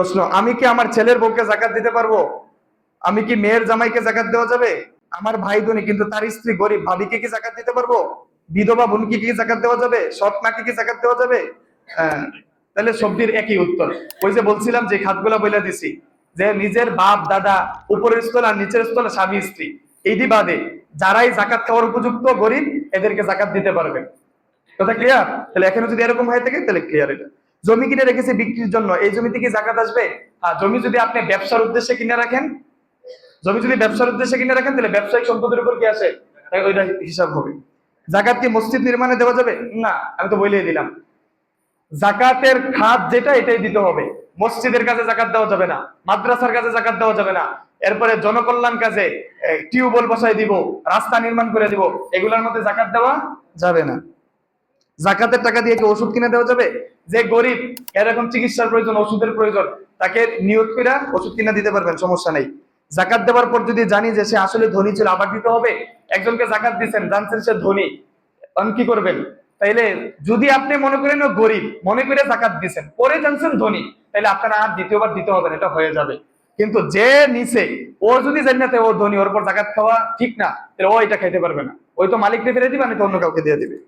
প্রশ্ন, আমি কি আমার ছেলের বউকে জাকাত দিতে পারবো? আমি কি মেয়ের জামাইকে জাকাত দেওয়া যাবে? আমার ভাই ধনী কিন্তু তার স্ত্রী গরিব, ভাবিকে কি জাকাত দিতে পারবো? বিধবা বোনকে কি জাকাত দেওয়া যাবে? সৎ মাকে কি জাকাত দেওয়া যাবে? হ্যাঁ, তাহলে সবটির একই উত্তর। ওই যে বলছিলাম যে খাতগুলা বলে দিছি, যে নিজের বাপ দাদা উপরের স্থল আর নিচের স্থল স্বামী স্ত্রী, এইটি বাদে যারাই জাকাত খাওয়ার উপযুক্ত গরিব এদেরকে জাকাত দিতে পারবেন। কথা ক্লিয়ার? তাহলে এখানে যদি এরকম হয়ে থাকে তাহলে ক্লিয়ার। এটা জমি কিনে রেখেছে বিক্রির জন্য, এই জমি থেকে জাকাত আসবে? হ্যাঁ, জমি যদি আপনি ব্যবসার উদ্দেশ্যে কিনে রাখেন, জমি যদি ব্যবসার উদ্দেশ্যে কিনে রাখেন তাহলে ব্যবসায়িক সম্পদের উপর কি আসে, তাই ওইটা হিসাব হবে। জাকাত কি মসজিদ নির্মাণে দেওয়া যাবে? না, আমি তো বলেই দিলাম, জাকাতের খাত যেটা এটাই দিতে হবে। মসজিদের কাজে জাকাত দেওয়া যাবে না, মাদ্রাসার কাজে জাকাত দেওয়া যাবে না, এরপরে জনকল্যাণ কাজে টিউবওয়েল বসাই দিব, রাস্তা নির্মাণ করে দিব, এগুলোর মধ্যে জাকাত দেওয়া যাবে না। জাকাতের টাকা দিয়ে কি ওষুধ কিনে দেওয়া যাবে? যে গরিব, এরকম চিকিৎসার প্রয়োজন, ওষুধের প্রয়োজন, তাকে নিয়োগ করে ওষুধ কিনে দিতে পারবেন, সমস্যা নেই। জাকাত দেওয়ার পর যদি জানি যে সে আসলে ধনী ছিল, আবার দিতে হবে। একজনকে জাকাত দিচ্ছেন, জানছেন সে ধনী, তখন কি করবেন? তাইলে যদি আপনি মনে করেন ও গরিব, মনে করে জাকাত দিচ্ছেন, পরে জানছেন ধনী, তাহলে আপনার আর দ্বিতীয়বার দিতে হবে না, এটা হয়ে যাবে। কিন্তু যে নিচে, ও যদি জান্নাতে ও ধনী, ওর উপর জাকাত খাওয়া ঠিক না, তাহলে ও এটা খাইতে পারবে না। ওই তো মালিককে ফিরে দিবে, নাকি অন্য কাউকে দিয়ে দিবে।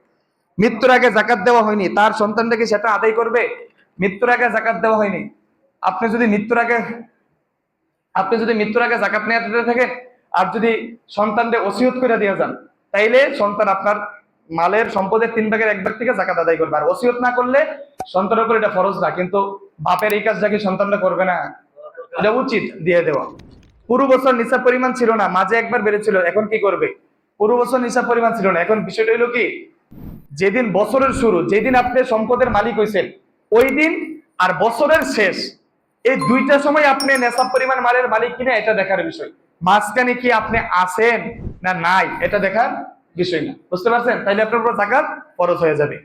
মৃত্যুর আগে জাকাত দেওয়া হয়নি, তার সন্তানটাকে সেটা আদায় করবে? মৃত্যুর আগে জাকাত দেওয়া হয়নি, আপনি যদি মৃত্যুর আগে জাকাত নিয়ে থাকেন, আর যদি সন্তানদের ওসিয়ত করে দিয়ে যান, তাইলে সন্তান আপনার মালের সম্পদের 3/1 থেকে জাকাত আদায় করবে। আর ওসিয়ত না করলে সন্তানের উপর এটা ফরজ না, কিন্তু বাপের এই কাজটা কি সন্তানরা করবে না? এটা উচিত দিয়ে দেওয়া। পুরো বছর নিসাব পরিমাণ ছিল না, মাঝে একবার বেড়েছিল, এখন কি করবে? পুরো বছর নিসাব পরিমাণ ছিল না, এখন বিষয়টা হলো কি, যেদিন বছরের শুরু, যেদিন আপনি সম্পদের মালিক হয়েছেন ওই দিন, আর বছরের শেষ, এই দুইটা সময় আপনি নেশাব পরিমাণ মালের মালিক কিনা এটা দেখার বিষয়। মাঝখানে কি আপনি আছেন না নাই এটা দেখার বিষয় না, বুঝতে পারছেন? তাইলে আপনার উপর জাকাত ফরজ হয়ে যাবে।